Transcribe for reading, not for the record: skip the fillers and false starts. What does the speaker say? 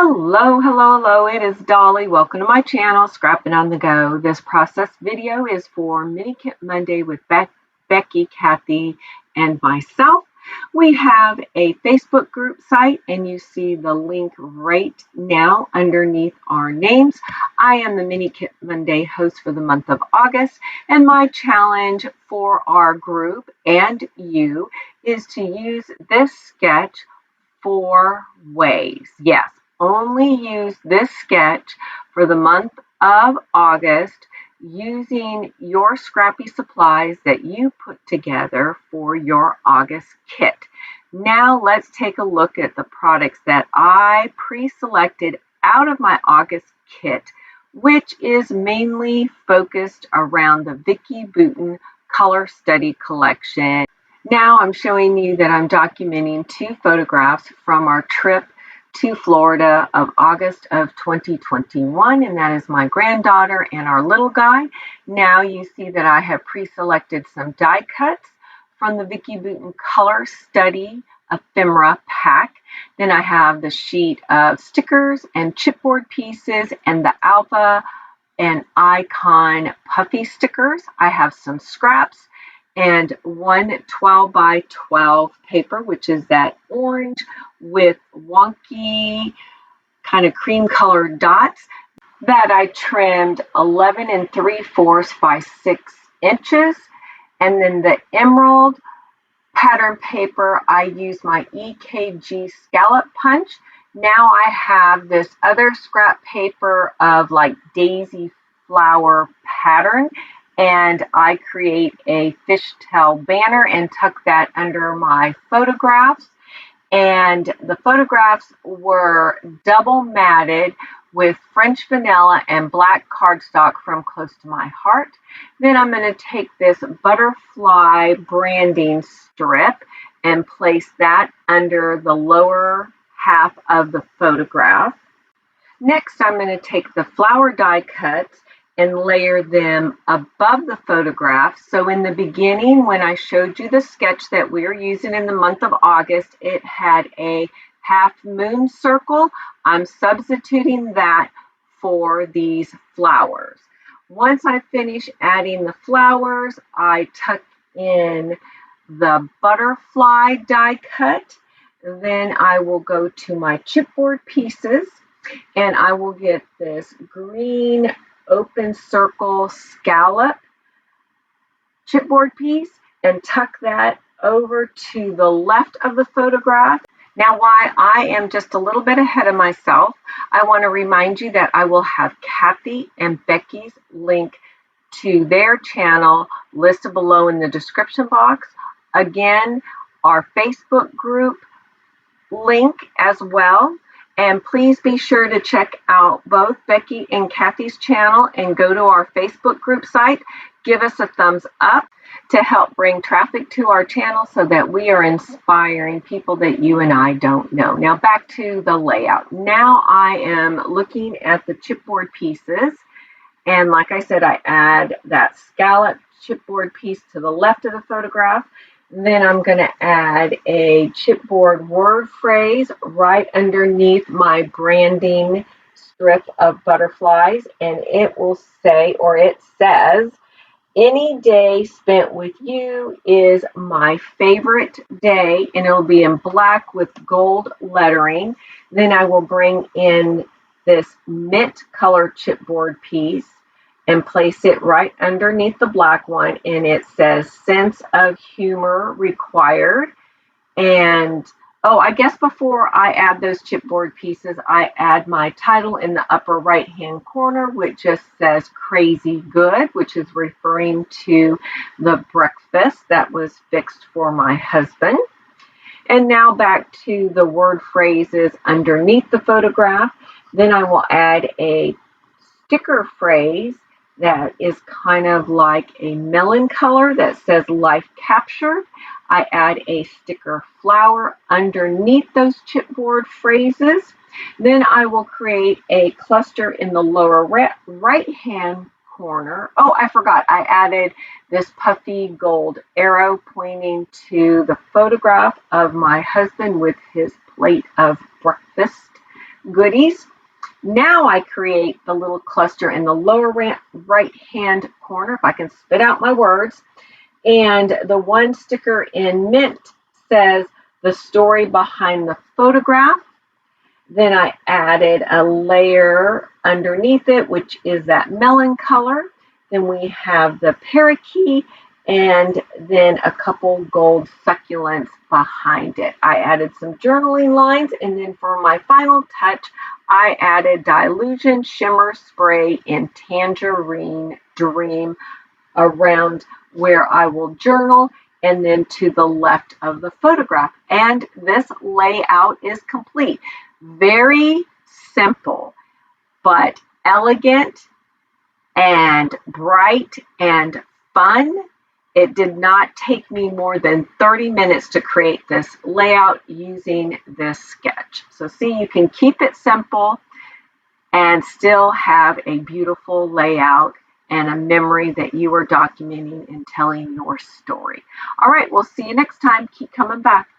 Hello, hello, hello. It is Dolly. Welcome to my channel, Scrapping on the Go. This process video is for Mini Kit Monday with Becky, Kathy, and myself. We have a Facebook group site, and you see the link right now underneath our names. I am the Mini Kit Monday host for the month of August, and my challenge for our group and you is to use this sketch 4 ways. Yes, only use this sketch for the month of August using your scrappy supplies that you put together for your August kit. Now let's take a look at the products that I pre-selected out of my August kit, which is mainly focused around the Vicki Boutin Color Study Collection. Now I'm showing you that I'm documenting 2 photographs from our trip to Florida of August of 2021, and that is my granddaughter and our little guy. Now you see that I have pre-selected some die cuts from the Vicki Boutin Color Study Ephemera pack. Then I have the sheet of stickers and chipboard pieces and the Alpha and Icon puffy stickers. I have some scraps and one 12 by 12 paper, which is that orange with wonky kind of cream colored dots that I trimmed 11 3/4 by 6 inches. And then the emerald pattern paper, I use my EKG scallop punch. Now I have this other scrap paper of like daisy flower pattern, and I create a fishtail banner and tuck that under my photographs. And the photographs were double matted with French vanilla and black cardstock from Close to My Heart. Then I'm going to take this butterfly branding strip and place that under the lower half of the photograph. Next, I'm going to take the flower die cuts and layer them above the photograph. So in the beginning, when I showed you the sketch that we are using in the month of August, it had a half moon circle. I'm substituting that for these flowers. Once I finish adding the flowers, I tuck in the butterfly die cut. Then I will go to my chipboard pieces, and I will get this green open circle scallop chipboard piece and tuck that over to the left of the photograph. Now, while I am just a little bit ahead of myself, I want to remind you that I will have Kathy and Becky's link to their channel listed below in the description box. Again, our Facebook group link as well. And please be sure to check out both Becky and Kathy's channel and go to our Facebook group site. Give us a thumbs up to help bring traffic to our channel so that we are inspiring people that you and I don't know. Now back to the layout. Now I am looking at the chipboard pieces. And like I said, I add that scallop chipboard piece to the left of the photograph. Then I'm going to add a chipboard word phrase right underneath my branding strip of butterflies, and it will say, or it says, "Any day spent with you is my favorite day," and it'll be in black with gold lettering. Then I will bring in this mint color chipboard piece and place it right underneath the black one, and it says "Sense of Humor Required." And I guess before I add those chipboard pieces, I add my title in the upper right hand corner, which just says "Crazy Good," which is referring to the breakfast that was fixed for my husband. And now back to the word phrases underneath the photograph. Then I will add a sticker phrase that is kind of like a melon color that says "Life Captured." I add a sticker flower underneath those chipboard phrases. Then I will create a cluster in the lower right hand corner. Oh, I forgot. I added this puffy gold arrow pointing to the photograph of my husband with his plate of breakfast goodies. Now I create the little cluster in the lower right hand corner, if I can spit out my words. And the one sticker in mint says the story behind the photograph. Then I added a layer underneath it, which is that melon color. Then we have the parakeet and then a couple gold succulents behind it. I added some journaling lines, and then for my final touch, I added Dilution Shimmer Spray in Tangerine Dream around where I will journal and then to the left of the photograph. And this layout is complete. Very simple, but elegant and bright and fun. It did not take me more than 30 minutes to create this layout using this sketch. So see, you can keep it simple and still have a beautiful layout and a memory that you are documenting and telling your story. All right, we'll see you next time. Keep coming back.